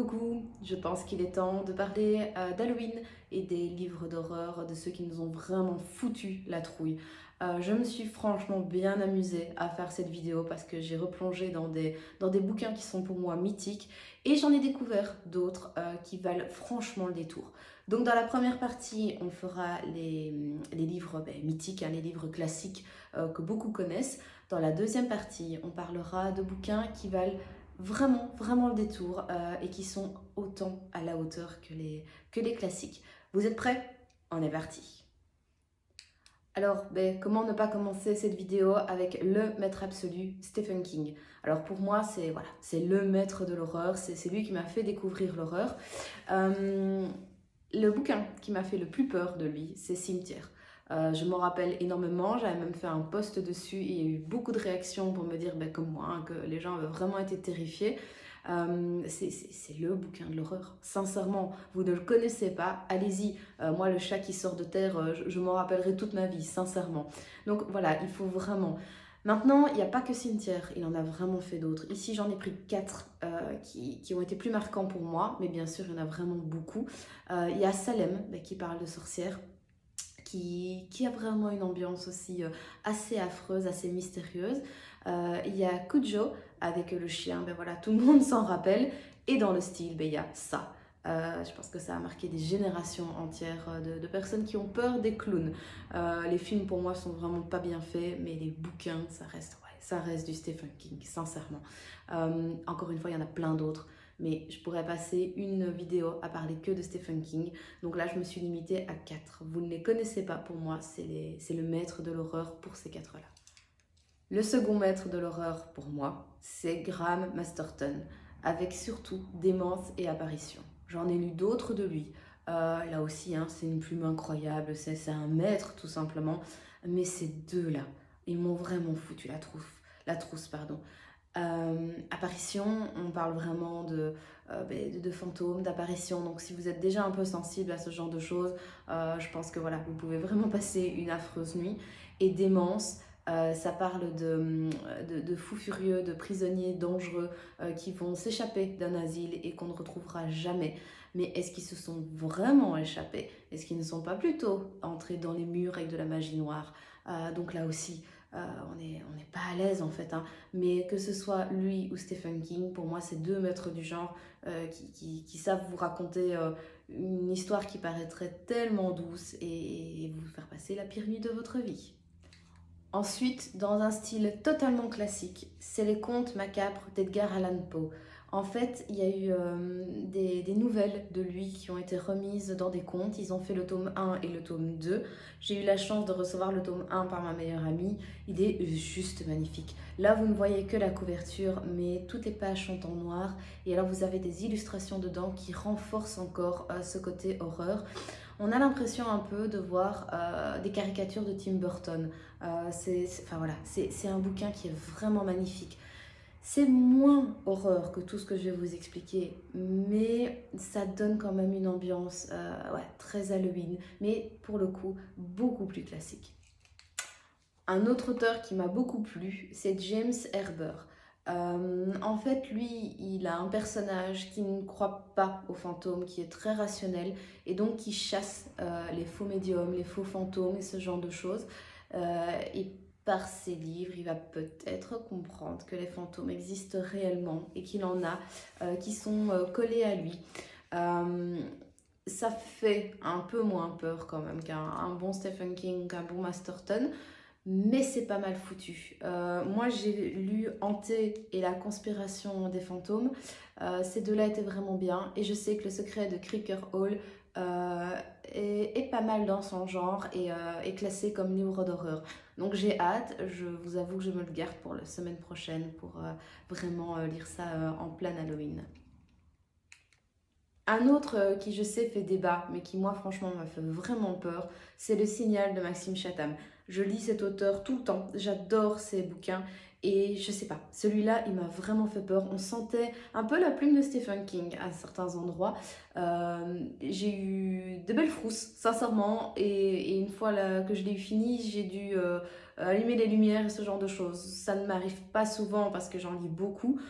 Coucou, je pense qu'il est temps de parler d'Halloween et des livres d'horreur, de ceux qui nous ont vraiment foutu la trouille. Je me suis franchement bien amusée à faire cette vidéo parce que j'ai replongé dans des bouquins qui sont pour moi mythiques et j'en ai découvert d'autres qui valent franchement le détour. Donc dans la première partie, on fera les livres mythiques, hein, les livres classiques que beaucoup connaissent. Dans la deuxième partie, on parlera de bouquins qui valent vraiment le détour et qui sont autant à la hauteur que les classiques. Vous êtes prêts? On est parti. Alors, comment ne pas commencer cette vidéo avec le maître absolu, Stephen King. Alors pour moi, c'est le maître de l'horreur, c'est lui qui m'a fait découvrir l'horreur. Le bouquin qui m'a fait le plus peur de lui, c'est Cimetière. Je m'en rappelle énormément, j'avais même fait un post dessus et il y a eu beaucoup de réactions pour me dire, comme moi, hein, que les gens avaient vraiment été terrifiés. C'est le bouquin de l'horreur. Sincèrement, vous ne le connaissez pas, allez-y. Moi, le chat qui sort de terre, je m'en rappellerai toute ma vie, sincèrement. Donc voilà, il faut vraiment... Maintenant, il n'y a pas que Cimetière, il en a vraiment fait d'autres. Ici, j'en ai pris 4 qui ont été plus marquants pour moi, mais bien sûr, il y en a vraiment beaucoup. Il y a Salem, qui parle de sorcières, qui a vraiment une ambiance aussi assez affreuse, assez mystérieuse. Il y a Cujo avec le chien, voilà, tout le monde s'en rappelle. Et dans le style, il y a ça. Je pense que ça a marqué des générations entières de personnes qui ont peur des clowns. Les films pour moi sont vraiment pas bien faits, mais les bouquins, ça reste du Stephen King, sincèrement. Encore une fois, il y en a plein d'autres, mais je pourrais passer une vidéo à parler que de Stephen King. Donc là, je me suis limitée à 4. Vous ne les connaissez pas, pour moi, c'est le maître de l'horreur pour ces 4-là. Le second maître de l'horreur, pour moi, c'est Graham Masterton, avec surtout Démence et Apparition. J'en ai lu d'autres de lui. Là aussi, hein, c'est une plume incroyable, c'est un maître tout simplement. Mais ces deux-là, ils m'ont vraiment foutu la trousse, pardon. Apparition, on parle vraiment de fantômes, d'apparitions. Donc si vous êtes déjà un peu sensible à ce genre de choses, je pense que voilà, vous pouvez vraiment passer une affreuse nuit. Et Démence, ça parle de fous furieux, de prisonniers dangereux qui vont s'échapper d'un asile et qu'on ne retrouvera jamais. Mais est-ce qu'ils se sont vraiment échappés? Est-ce qu'ils ne sont pas plutôt entrés dans les murs avec de la magie noire? Donc là aussi, on n'est pas à l'aise en fait, hein. Mais que ce soit lui ou Stephen King, pour moi, c'est deux maîtres du genre qui savent vous raconter une histoire qui paraîtrait tellement douce et vous faire passer la pire nuit de votre vie. Ensuite, dans un style totalement classique, c'est les contes macabres d'Edgar Allan Poe. En fait, il y a eu des nouvelles de lui qui ont été remises dans des contes. Ils ont fait le tome 1 et le tome 2. J'ai eu la chance de recevoir le tome 1 par ma meilleure amie. Il est juste magnifique. Là, vous ne voyez que la couverture, mais toutes les pages sont en noir. Et alors, vous avez des illustrations dedans qui renforcent encore ce côté horreur. On a l'impression un peu de voir des caricatures de Tim Burton. C'est un bouquin qui est vraiment magnifique. C'est moins horreur que tout ce que je vais vous expliquer, mais ça donne quand même une ambiance très Halloween, mais pour le coup, beaucoup plus classique. Un autre auteur qui m'a beaucoup plu, c'est James Herber. En fait, lui, il a un personnage qui ne croit pas aux fantômes, qui est très rationnel et donc qui chasse les faux médiums, les faux fantômes et ce genre de choses. Et par ses livres, il va peut-être comprendre que les fantômes existent réellement et qu'il en a qui sont collés à lui. Ça fait un peu moins peur quand même qu'un bon Stephen King, qu'un bon Masterton, mais c'est pas mal foutu. Moi, j'ai lu Hanté et la conspiration des fantômes. Ces deux-là étaient vraiment bien. Et je sais que Le secret de Creeper Hall est pas mal dans son genre et est classé comme livre d'horreur. Donc j'ai hâte. Je vous avoue que je me le garde pour la semaine prochaine pour vraiment lire ça en plein Halloween. Un autre qui je sais fait débat, mais qui moi franchement m'a fait vraiment peur, c'est Le Signal de Maxime Chatham. Je lis cet auteur tout le temps, j'adore ses bouquins et je sais pas, celui-là il m'a vraiment fait peur. On sentait un peu la plume de Stephen King à certains endroits. J'ai eu de belles frousses, sincèrement, et une fois là, que je l'ai eu fini, j'ai dû allumer les lumières et ce genre de choses. Ça ne m'arrive pas souvent parce que j'en lis beaucoup.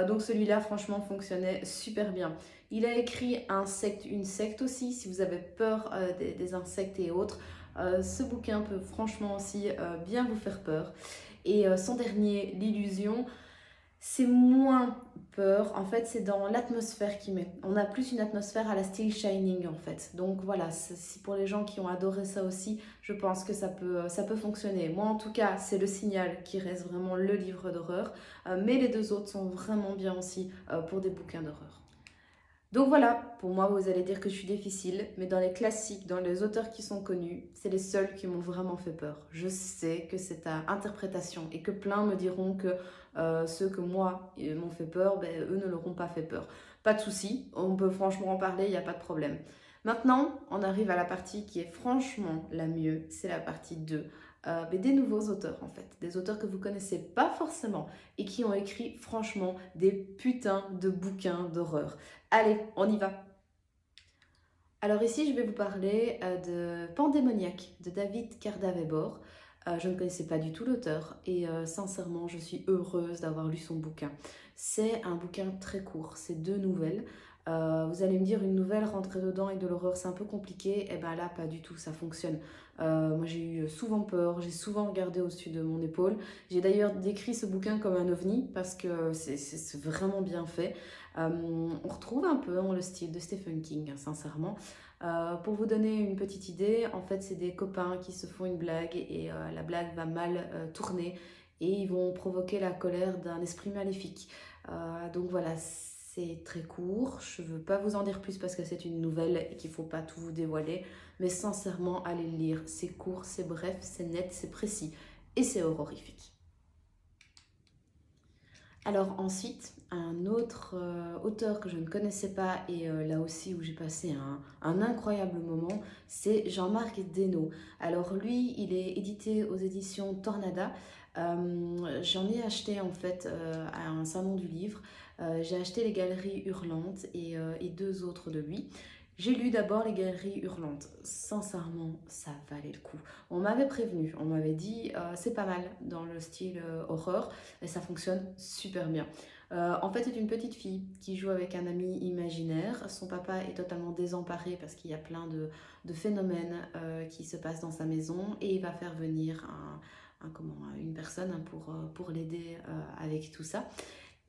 Donc celui-là, franchement, fonctionnait super bien. Il a écrit une secte aussi, si vous avez peur des insectes et autres. Ce bouquin peut franchement aussi bien vous faire peur. Et son dernier, L'illusion, c'est moins peur, en fait c'est dans l'atmosphère qu'il met. On a plus une atmosphère à la style Shining en fait. Donc voilà, si pour les gens qui ont adoré ça aussi, je pense que ça peut fonctionner. Moi en tout cas, c'est Le Signal qui reste vraiment le livre d'horreur, mais les deux autres sont vraiment bien aussi pour des bouquins d'horreur. Donc voilà, pour moi, vous allez dire que je suis difficile, mais dans les classiques, dans les auteurs qui sont connus, c'est les seuls qui m'ont vraiment fait peur. Je sais que c'est à interprétation et que plein me diront que ceux que moi m'ont fait peur, ben, eux ne l'auront pas fait peur. Pas de souci, on peut franchement en parler, il n'y a pas de problème. Maintenant, on arrive à la partie qui est franchement la mieux, c'est la partie 2. Mais des nouveaux auteurs en fait, des auteurs que vous connaissez pas forcément et qui ont écrit franchement des putains de bouquins d'horreur. Allez, on y va. Alors ici, je vais vous parler de Pandémoniaque de David Kardavébor. Je ne connaissais pas du tout l'auteur et sincèrement, je suis heureuse d'avoir lu son bouquin. C'est un bouquin très court, c'est 2 nouvelles. Vous allez me dire, une nouvelle rentrer dedans avec de l'horreur, c'est un peu compliqué. Eh bien là, pas du tout, ça fonctionne. Moi, j'ai eu souvent peur, j'ai souvent regardé au-dessus de mon épaule. J'ai d'ailleurs décrit ce bouquin comme un ovni parce que c'est vraiment bien fait. On retrouve un peu le style de Stephen King, hein, sincèrement. Pour vous donner une petite idée, en fait, c'est des copains qui se font une blague et la blague va mal tourner et ils vont provoquer la colère d'un esprit maléfique. Donc voilà, c'est très court. Je ne veux pas vous en dire plus parce que c'est une nouvelle et qu'il ne faut pas tout vous dévoiler. Mais sincèrement, allez le lire. C'est court, c'est bref, c'est net, c'est précis et c'est horrifique. Alors ensuite, un autre auteur que je ne connaissais pas et là aussi où j'ai passé un incroyable moment, c'est Jean-Marc Desnos. Alors lui, il est édité aux éditions Tornada. J'en ai acheté en fait à un salon du livre. J'ai acheté Les Galeries Hurlantes et 2 autres de lui. J'ai lu d'abord Les Galeries Hurlantes. Sincèrement, ça valait le coup. On m'avait prévenu, on m'avait dit c'est pas mal dans le style horreur et ça fonctionne super bien. En fait, c'est une petite fille qui joue avec un ami imaginaire. Son papa est totalement désemparé parce qu'il y a plein de phénomènes qui se passent dans sa maison et il va faire venir une personne hein, pour l'aider avec tout ça.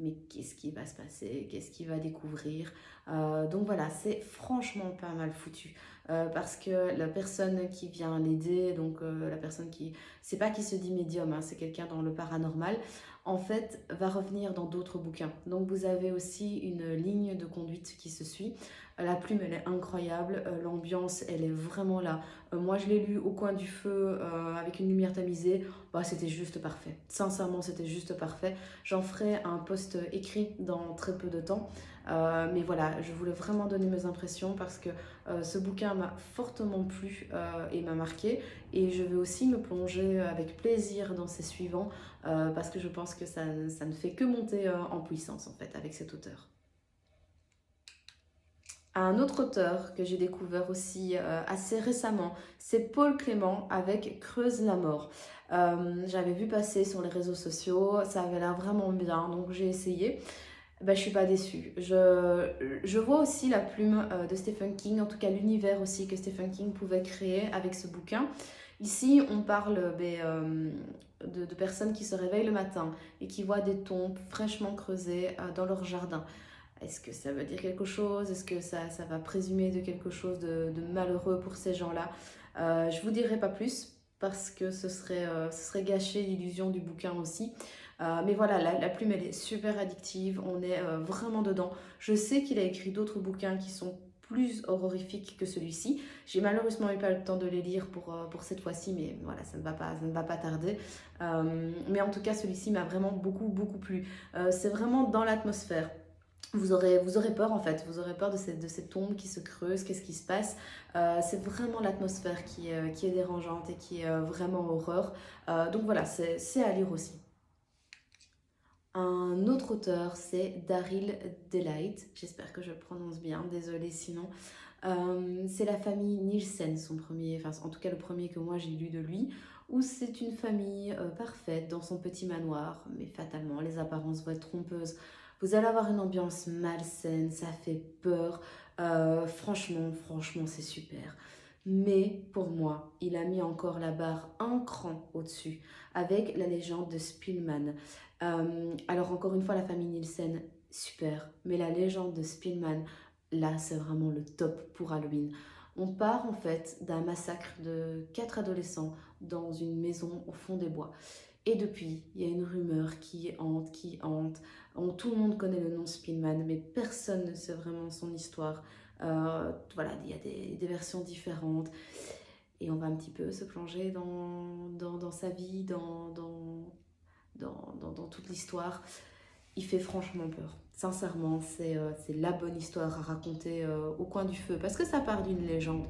Mais qu'est-ce qui va se passer? Qu'est-ce qu'il va découvrir? Donc voilà, c'est franchement pas mal foutu. Parce que la personne qui vient l'aider, donc la personne qui... C'est pas qui se dit médium, hein, c'est quelqu'un dans le paranormal, en fait, va revenir dans d'autres bouquins. Donc vous avez aussi une ligne de conduite qui se suit. La plume, elle est incroyable. L'ambiance, elle est vraiment là. Moi, je l'ai lu au coin du feu avec une lumière tamisée. Bah, c'était juste parfait. Sincèrement, c'était juste parfait. J'en ferai un post écrit dans très peu de temps. Mais voilà, je voulais vraiment donner mes impressions parce que ce bouquin m'a fortement plu et m'a marqué. Et je vais aussi me plonger avec plaisir dans ces suivants parce que je pense que ça ne fait que monter en puissance en fait avec cet auteur. Un autre auteur que j'ai découvert aussi assez récemment, c'est Paul Clément avec Creuse la mort. J'avais vu passer sur les réseaux sociaux, ça avait l'air vraiment bien, donc j'ai essayé. Ben, je suis pas déçue. Je vois aussi la plume de Stephen King, en tout cas l'univers aussi que Stephen King pouvait créer avec ce bouquin. Ici, on parle de personnes qui se réveillent le matin et qui voient des tombes fraîchement creusées dans leur jardin. Est-ce que ça veut dire quelque chose? Est-ce que ça va présumer de quelque chose de malheureux pour ces gens-là? Je vous dirai pas plus parce que ce serait gâcher l'illusion du bouquin aussi. Mais voilà, la plume, elle est super addictive, on est vraiment dedans. Je sais qu'il a écrit d'autres bouquins qui sont plus horrifiques que celui-ci. J'ai malheureusement eu pas le temps de les lire pour cette fois-ci, mais voilà, ça ne va pas tarder. Mais en tout cas, celui-ci m'a vraiment beaucoup plu. C'est vraiment dans l'atmosphère. Vous aurez peur en fait, vous aurez peur de ces tombes qui se creusent, qu'est-ce qui se passe. C'est vraiment l'atmosphère qui est dérangeante et qui est vraiment horreur. Donc voilà, c'est à lire aussi. Un autre auteur, c'est Daryl Delight. J'espère que je le prononce bien, désolée sinon. C'est la famille Nielsen, son premier, enfin en tout cas le premier que moi j'ai lu de lui, où c'est une famille parfaite dans son petit manoir, mais fatalement, les apparences vont être trompeuses. Vous allez avoir une ambiance malsaine, ça fait peur. Franchement, c'est super. Mais pour moi, il a mis encore la barre un cran au-dessus avec la légende de Spielmann. Alors encore une fois, la famille Nielsen, super. Mais la légende de Spielmann, là, c'est vraiment le top pour Halloween. On part en fait d'un massacre de 4 adolescents dans une maison au fond des bois. Et depuis, il y a une rumeur qui hante. Tout le monde connaît le nom Spielmann, mais personne ne sait vraiment son histoire. Voilà, il y a des versions différentes. Et on va un petit peu se plonger dans sa vie, dans toute l'histoire. Il fait franchement peur. Sincèrement, c'est la bonne histoire à raconter au coin du feu, parce que ça part d'une légende,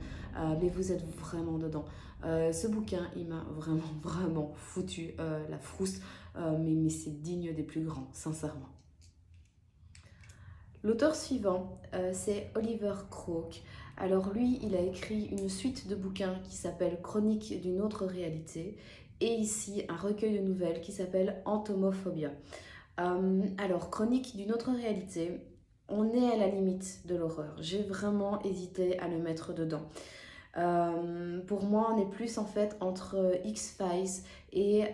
mais vous êtes vraiment dedans. Ce bouquin, il m'a vraiment foutu la frousse, mais c'est digne des plus grands, sincèrement. L'auteur suivant, c'est Oliver Croke. Alors lui, il a écrit une suite de bouquins qui s'appelle Chronique d'une autre réalité, et ici un recueil de nouvelles qui s'appelle Entomophobia. Alors, Chronique d'une autre réalité, on est à la limite de l'horreur. J'ai vraiment hésité à le mettre dedans. Pour moi, on est plus en fait entre X-Files et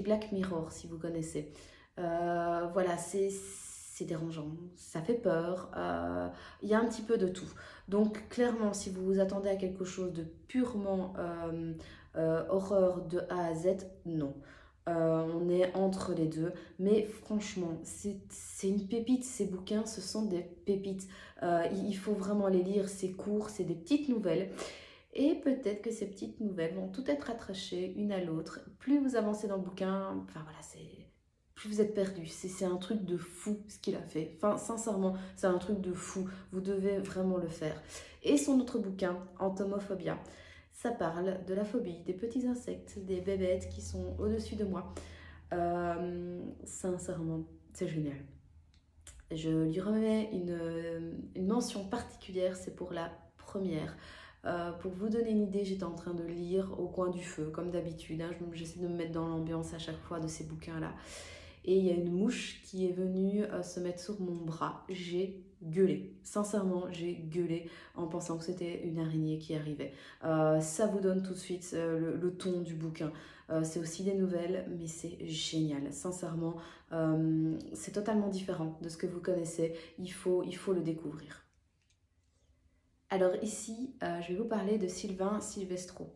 Black Mirror, si vous connaissez. Voilà, c'est dérangeant, ça fait peur, il y a un petit peu de tout. Donc clairement, si vous vous attendez à quelque chose de purement horreur de A à Z, non. On est entre les deux, mais franchement, c'est une pépite, ces bouquins, ce sont des pépites. Il faut vraiment les lire, c'est court, c'est des petites nouvelles. Et peut-être que ces petites nouvelles vont toutes être attachées une à l'autre. Plus vous avancez dans le bouquin, enfin voilà, plus vous êtes perdu. C'est un truc de fou ce qu'il a fait. Enfin, sincèrement, c'est un truc de fou. Vous devez vraiment le faire. Et son autre bouquin, Entomophobia, ça parle de la phobie des petits insectes, des bébêtes qui sont au-dessus de moi. Sincèrement, c'est génial. Je lui remets une mention particulière, c'est pour la première. Pour vous donner une idée, j'étais en train de lire au coin du feu, comme d'habitude. Hein. J'essaie de me mettre dans l'ambiance à chaque fois de ces bouquins-là. Et il y a une mouche qui est venue se mettre sur mon bras. J'ai gueulé. Sincèrement, j'ai gueulé en pensant que c'était une araignée qui arrivait. Ça vous donne tout de suite le ton du bouquin. C'est aussi des nouvelles, mais c'est génial. Sincèrement, c'est totalement différent de ce que vous connaissez. Il faut le découvrir. Alors ici, je vais vous parler de Sylvain Silvestro.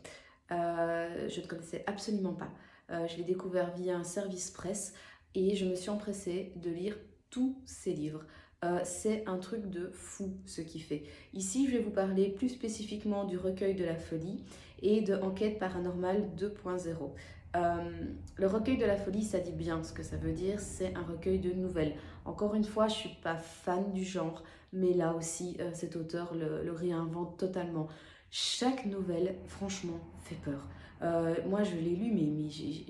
Je ne connaissais absolument pas. Je l'ai découvert via un service presse et je me suis empressée de lire tous ses livres. C'est un truc de fou ce qu'il fait. Ici, je vais vous parler plus spécifiquement du recueil de la folie et de Enquête paranormale 2.0. Le recueil de la folie, ça dit bien ce que ça veut dire, c'est un recueil de nouvelles. Encore une fois, je ne suis pas fan du genre, mais là aussi, cet auteur le réinvente totalement. Chaque nouvelle, franchement, fait peur. Moi, je l'ai lu, mais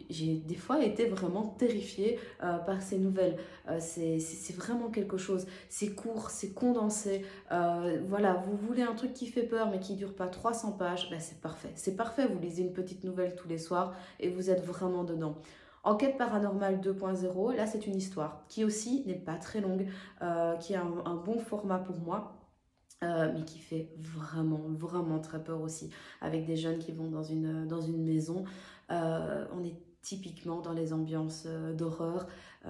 j'ai des fois été vraiment terrifiée par ces nouvelles. C'est vraiment quelque chose. C'est court, c'est condensé. Voilà, vous voulez un truc qui fait peur, mais qui dure pas 300 pages, ben c'est parfait. C'est parfait, vous lisez une petite nouvelle tous les soirs et vous êtes vraiment dedans. Enquête paranormale 2.0, là c'est une histoire qui aussi n'est pas très longue, qui a un bon format pour moi. Mais qui fait vraiment très peur aussi, avec des jeunes qui vont dans une maison. On est typiquement dans les ambiances d'horreur,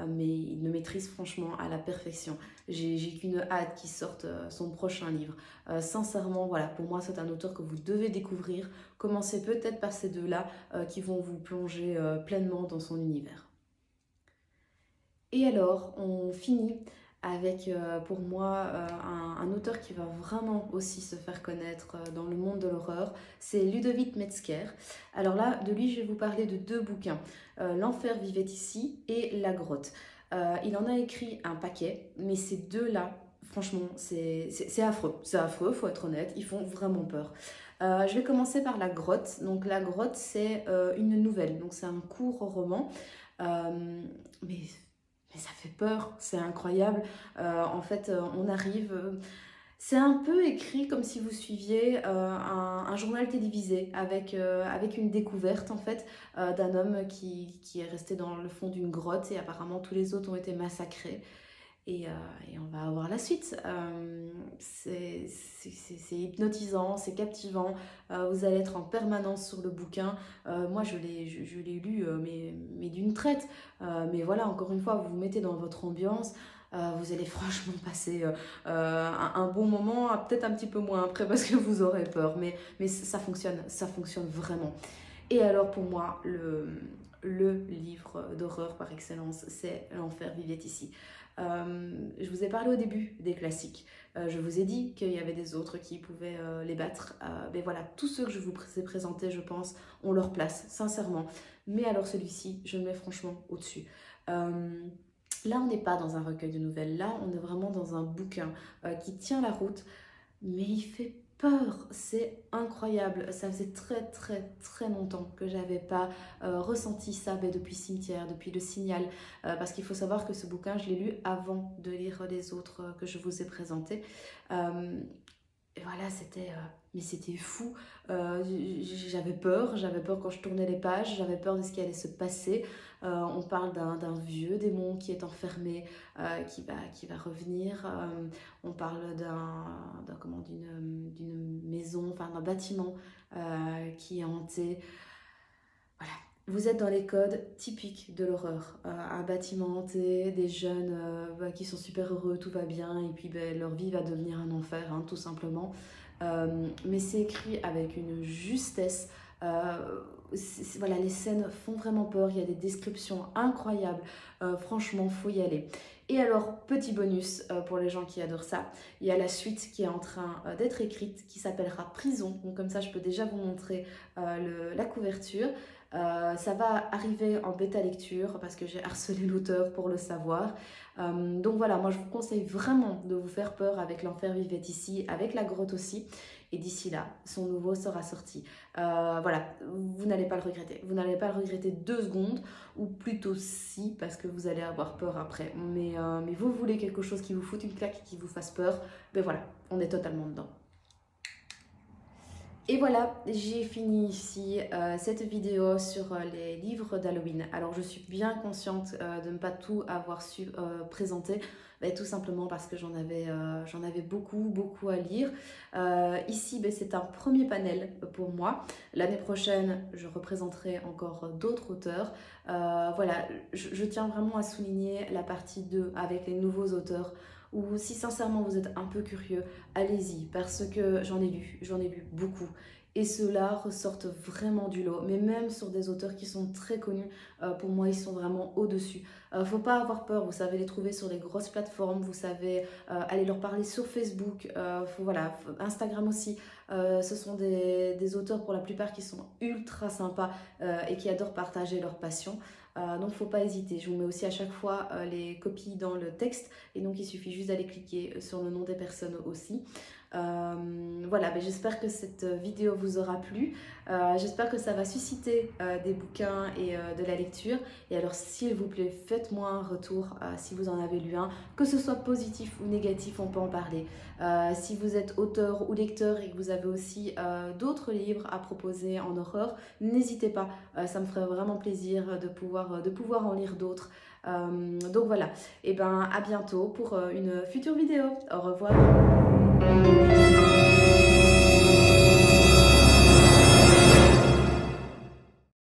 mais il le maîtrise franchement à la perfection. J'ai qu'une hâte qu'il sorte son prochain livre. Sincèrement, voilà, pour moi c'est un auteur que vous devez découvrir. Commencez peut-être par ces deux-là qui vont vous plonger pleinement dans son univers. Et alors, on finit avec, pour moi, un auteur qui va vraiment aussi se faire connaître dans le monde de l'horreur. C'est Ludovic Metzger. Alors là, de lui, je vais vous parler de deux bouquins. L'enfer vivait ici et La grotte. Il en a écrit un paquet, mais ces deux-là, franchement, c'est affreux. C'est affreux, faut être honnête. Ils font vraiment peur. Je vais commencer par La grotte. Donc La grotte, c'est une nouvelle. Donc c'est un court roman. Mais ça fait peur, c'est incroyable. En fait, on arrive. C'est un peu écrit comme si vous suiviez un journal télévisé avec une découverte en fait d'un homme qui est resté dans le fond d'une grotte et apparemment tous les autres ont été massacrés. Et, euh, et on va avoir la suite. C'est hypnotisant, c'est captivant. Vous allez être en permanence sur le bouquin. Moi, je l'ai lu, mais d'une traite. Mais voilà, encore une fois, vous vous mettez dans votre ambiance. Vous allez franchement passer un bon moment, peut-être un petit peu moins après parce que vous aurez peur. Mais ça fonctionne vraiment. Et alors pour moi, le livre d'horreur par excellence, c'est L'Enfer vivait ici. Je vous ai parlé au début des classiques. Je vous ai dit qu'il y avait des autres qui pouvaient les battre. Mais voilà, tous ceux que je vous ai présentés, je pense, ont leur place, sincèrement. Mais alors celui-ci, je le mets franchement au-dessus. Euh, Là, on n'est pas dans un recueil de nouvelles. Là, on est vraiment dans un bouquin qui tient la route, mais il fait peur, c'est incroyable. Ça faisait très très très longtemps que j'avais pas ressenti ça depuis Cimetière, depuis Le Signal, parce qu'il faut savoir que ce bouquin, je l'ai lu avant de lire les autres que je vous ai présentés. Euh, et voilà, mais c'était fou. J'avais peur quand je tournais les pages, j'avais peur de ce qui allait se passer. On parle d'un vieux démon qui est enfermé, qui va revenir. On parle d'une maison, enfin d'un bâtiment qui est hanté. Voilà. Vous êtes dans les codes typiques de l'horreur. Un bâtiment hanté, des jeunes qui sont super heureux, tout va bien, et puis leur vie va devenir un enfer, hein, tout simplement. Mais c'est écrit avec une justesse. Voilà, les scènes font vraiment peur, il y a des descriptions incroyables. Franchement, faut y aller. Et alors, petit bonus pour les gens qui adorent ça, il y a la suite qui est en train d'être écrite, qui s'appellera Prison. Donc comme ça, je peux déjà vous montrer la couverture. Ça va arriver en bêta lecture parce que j'ai harcelé l'auteur pour le savoir. Donc voilà, moi je vous conseille vraiment de vous faire peur avec L'Enfer vivait ici, avec La Grotte aussi. Et d'ici là, son nouveau sera sorti. Voilà, vous n'allez pas le regretter. Vous n'allez pas le regretter 2 secondes, ou plutôt si, parce que vous allez avoir peur après. Mais vous voulez quelque chose qui vous foute une claque, qui vous fasse peur, ben voilà, on est totalement dedans. Et voilà, j'ai fini ici cette vidéo sur les livres d'Halloween. Alors je suis bien consciente de ne pas tout avoir su présenter, mais tout simplement parce que j'en avais beaucoup à lire. Ici, c'est un premier panel pour moi. L'année prochaine, je représenterai encore d'autres auteurs. Voilà, je tiens vraiment à souligner la partie 2 avec les nouveaux auteurs, ou si sincèrement vous êtes un peu curieux, allez-y, parce que j'en ai lu beaucoup. Et ceux-là ressortent vraiment du lot, mais même sur des auteurs qui sont très connus, pour moi ils sont vraiment au-dessus. Faut pas avoir peur, vous savez les trouver sur les grosses plateformes, vous savez aller leur parler sur Facebook, voilà, Instagram aussi. Ce sont des auteurs pour la plupart qui sont ultra sympas et qui adorent partager leur passion. Donc faut pas hésiter, je vous mets aussi à chaque fois les copies dans le texte et donc il suffit juste d'aller cliquer sur le nom des personnes aussi. Voilà, j'espère que cette vidéo vous aura plu, j'espère que ça va susciter des bouquins et de la lecture. Et alors s'il vous plaît, faites-moi un retour si vous en avez lu un, que ce soit positif ou négatif, on peut en parler. Si vous êtes auteur ou lecteur et que vous avez aussi d'autres livres à proposer en horreur, n'hésitez pas, ça me ferait vraiment plaisir de pouvoir en lire d'autres. Donc voilà, et à bientôt pour une future vidéo. Au revoir.